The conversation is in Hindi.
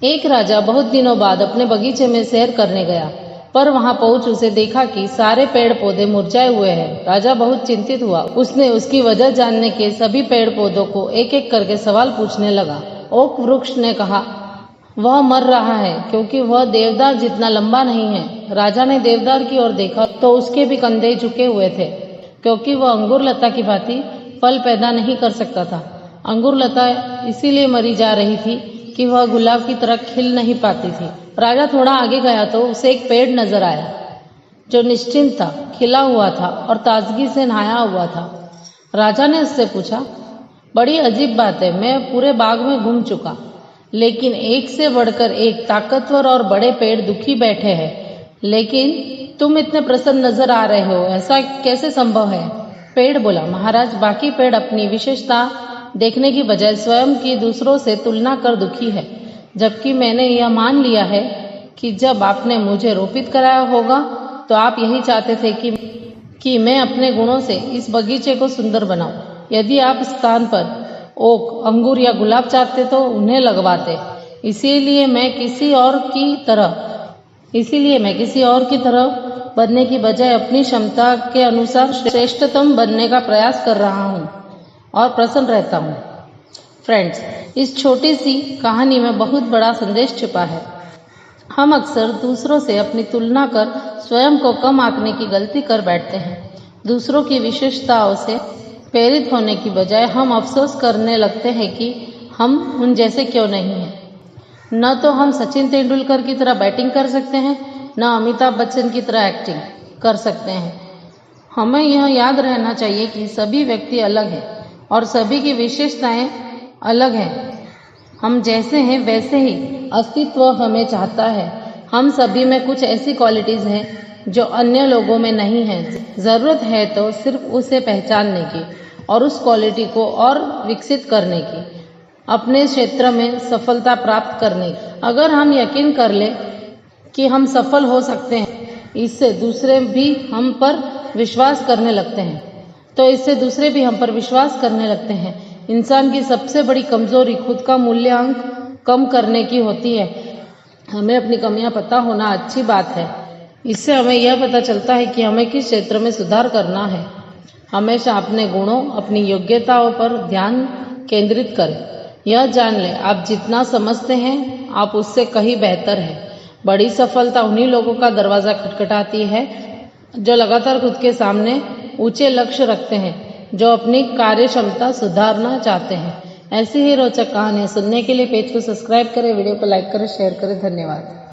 एक राजा बहुत दिनों बाद अपने बगीचे में सैर करने गया, पर वहां पहुंच उसे देखा कि सारे पेड़ पौधे मुरझाए हुए हैं। राजा बहुत चिंतित हुआ। उसने उसकी वजह जानने के सभी पेड़ पौधों को एक एक करके सवाल पूछने लगा। ओक वृक्ष ने कहा, वह मर रहा है क्योंकि वह देवदार जितना लंबा नहीं है। राजा ने देवदार की ओर देखा तो उसके भी कंधे झुके हुए थे, क्योंकि वह अंगूर लता की भांति फल पैदा नहीं कर सकता था। अंगूर लता इसीलिए मरी जा रही थी कि वह गुलाब की तरह खिल नहीं पाती थी। राजा थोड़ा आगे गया तो उसे एक पेड़ नजर आया जो निश्चिंत था, खिला हुआ था और ताजगी से नहाया हुआ था। राजा ने उससे पूछा, बड़ी अजीब बात है, मैं पूरे बाग में घूम चुका, लेकिन एक से बढ़कर एक ताकतवर और बड़े पेड़ दुखी बैठे हैं, लेकिन तुम इतने प्रसन्न नजर आ रहे हो, ऐसा कैसे संभव है? पेड़ बोला, महाराज, बाकी पेड़ अपनी विशेषता देखने की बजाय स्वयं की दूसरों से तुलना कर दुखी है, जबकि मैंने यह मान लिया है कि जब आपने मुझे रोपित कराया होगा तो आप यही चाहते थे कि मैं अपने गुणों से इस बगीचे को सुंदर बनाऊं। यदि आप स्थान पर ओक, अंगूर या गुलाब चाहते तो उन्हें लगवाते। इसीलिए मैं किसी और की तरह बनने की बजाय अपनी क्षमता के अनुसार श्रेष्ठतम बनने का प्रयास कर रहा हूँ और प्रसन्न रहता हूँ। फ्रेंड्स, इस छोटी सी कहानी में बहुत बड़ा संदेश छिपा है। हम अक्सर दूसरों से अपनी तुलना कर स्वयं को कम आंकने की गलती कर बैठते हैं। दूसरों की विशेषताओं से प्रेरित होने की बजाय हम अफसोस करने लगते हैं कि हम उन जैसे क्यों नहीं हैं। न तो हम सचिन तेंदुलकर की तरह बैटिंग कर सकते हैं, न अमिताभ बच्चन की तरह एक्टिंग कर सकते हैं। हमें यह याद रहना चाहिए कि सभी व्यक्ति अलग हैं और सभी की विशेषताएं अलग हैं। हम जैसे हैं वैसे ही अस्तित्व हमें चाहता है। हम सभी में कुछ ऐसी क्वालिटीज हैं जो अन्य लोगों में नहीं है। जरूरत है तो सिर्फ उसे पहचानने की और उस क्वालिटी को और विकसित करने की, अपने क्षेत्र में सफलता प्राप्त करने की। अगर हम यकीन कर ले कि हम सफल हो सकते हैं, इससे दूसरे भी हम पर विश्वास करने लगते हैं। इंसान की सबसे बड़ी कमजोरी खुद का मूल्यांक कम करने की होती है। हमें अपनी कमियां पता होना अच्छी बात है। इससे हमें यह पता चलता है कि हमें किस क्षेत्र में सुधार करना है। हमेशा अपने गुणों, अपनी योग्यताओं पर ध्यान केंद्रित करें। यह जान लें, आप जितना समझते हैं आप उससे कहीं बेहतर हैं। बड़ी सफलता उन्हीं लोगों का दरवाजा खटखटाती है जो लगातार खुद के सामने ऊंचे लक्ष्य रखते हैं, जो अपनी कार्य क्षमता सुधारना चाहते हैं। ऐसी ही रोचक कहानियां सुनने के लिए पेज को सब्सक्राइब करें, वीडियो को लाइक करें, शेयर करें। धन्यवाद।